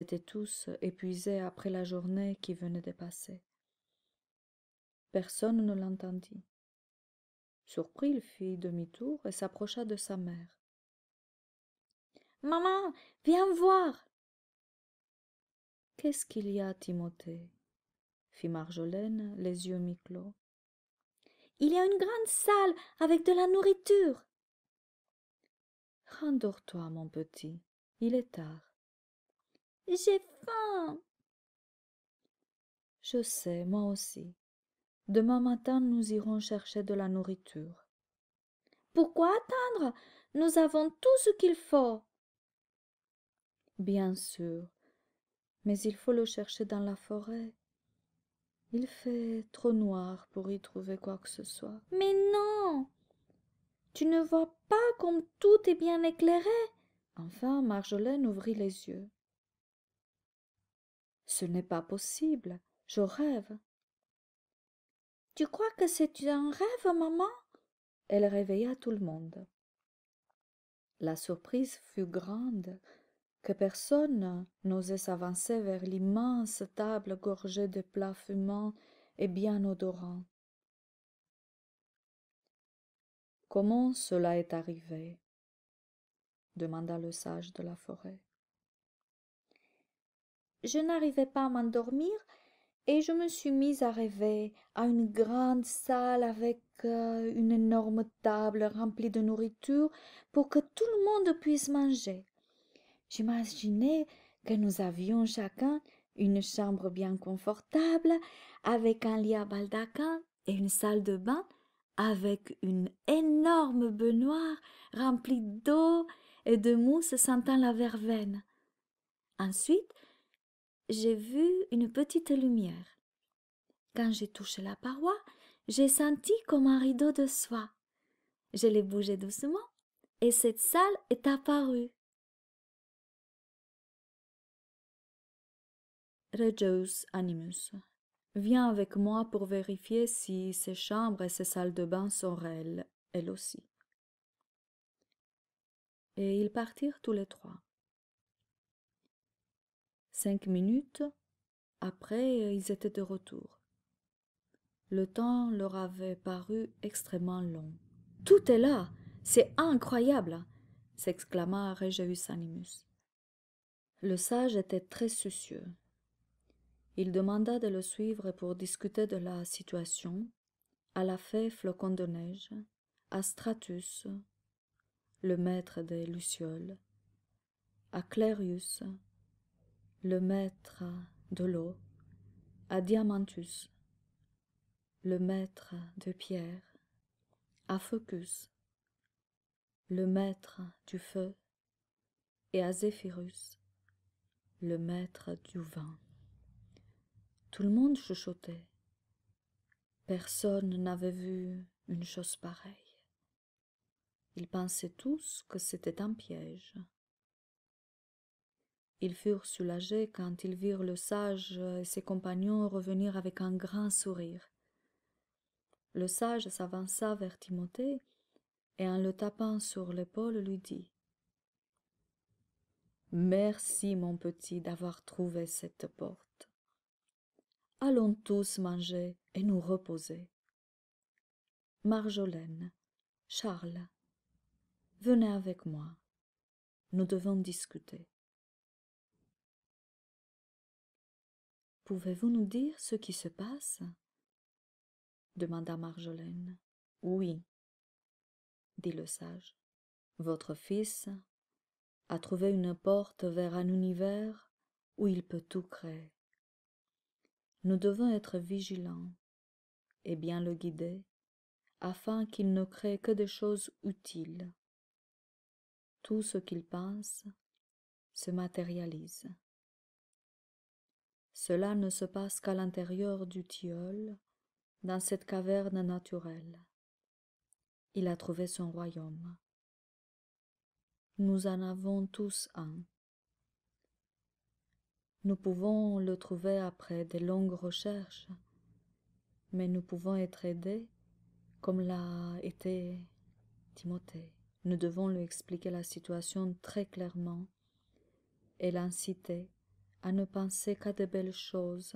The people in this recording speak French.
étaient tous épuisés après la journée qui venait de passer. Personne ne l'entendit. Surpris, il fit demi-tour et s'approcha de sa mère. « Maman, viens voir !»« Qu'est-ce qu'il y a, Timothée ?» fit Marjolaine, les yeux mi-clos. « Il y a une grande salle avec de la nourriture. »« Rendors-toi, mon petit, il est tard. »« J'ai faim. »« Je sais, moi aussi. Demain matin, nous irons chercher de la nourriture. »« Pourquoi attendre? Nous avons tout ce qu'il faut. » Bien sûr, mais il faut le chercher dans la forêt. Il fait trop noir pour y trouver quoi que ce soit. « Mais non! Tu ne vois pas comme tout est bien éclairé? » Enfin, Marjolaine ouvrit les yeux. « Ce n'est pas possible, je rêve. »« Tu crois que c'est un rêve, maman ?» Elle réveilla tout le monde. La surprise fut grande que personne n'osait s'avancer vers l'immense table gorgée de plats fumants et bien odorants. « Comment cela est arrivé ?» demanda le sage de la forêt. « Je n'arrivais pas à m'endormir et je me suis mise à rêver à une grande salle avec une énorme table remplie de nourriture pour que tout le monde puisse manger. J'imaginais que nous avions chacun une chambre bien confortable avec un lit à baldaquin et une salle de bain avec une énorme baignoire remplie d'eau et de mousse sentant la verveine. Ensuite, j'ai vu une petite lumière. Quand j'ai touché la paroi, j'ai senti comme un rideau de soie. Je l'ai bougé doucement et cette salle est apparue. Regius Animus. Viens avec moi pour vérifier si ces chambres et ces salles de bain sont réelles, elles aussi. Et ils partirent tous les trois. 5 minutes après, ils étaient de retour. Le temps leur avait paru extrêmement long. « Tout est là, c'est incroyable !» s'exclama Regius Animus. Le sage était très soucieux. Il demanda de le suivre pour discuter de la situation à la fée Flocon de Neige, à Stratus, le maître des Lucioles, à Clérius, le maître de l'eau, à Diamantus, le maître de pierre, à Focus, le maître du feu, et à Zephyrus, le maître du vin. Tout le monde chuchotait. Personne n'avait vu une chose pareille. Ils pensaient tous que c'était un piège. Ils furent soulagés quand ils virent le sage et ses compagnons revenir avec un grand sourire. Le sage s'avança vers Timothée et en le tapant sur l'épaule lui dit « Merci mon petit d'avoir trouvé cette porte. Allons tous manger et nous reposer. Marjolaine, Charles, venez avec moi, nous devons discuter. » « Pouvez-vous nous dire ce qui se passe ?» demanda Marjolaine. « Oui, » dit le sage. « Votre fils a trouvé une porte vers un univers où il peut tout créer. Nous devons être vigilants et bien le guider afin qu'il ne crée que des choses utiles. Tout ce qu'il pense se matérialise. Cela ne se passe qu'à l'intérieur du tilleul, dans cette caverne naturelle. Il a trouvé son royaume. Nous en avons tous un. Nous pouvons le trouver après de longues recherches, mais nous pouvons être aidés comme l'a été Timothée. Nous devons lui expliquer la situation très clairement et l'inciter à ne penser qu'à de belles choses,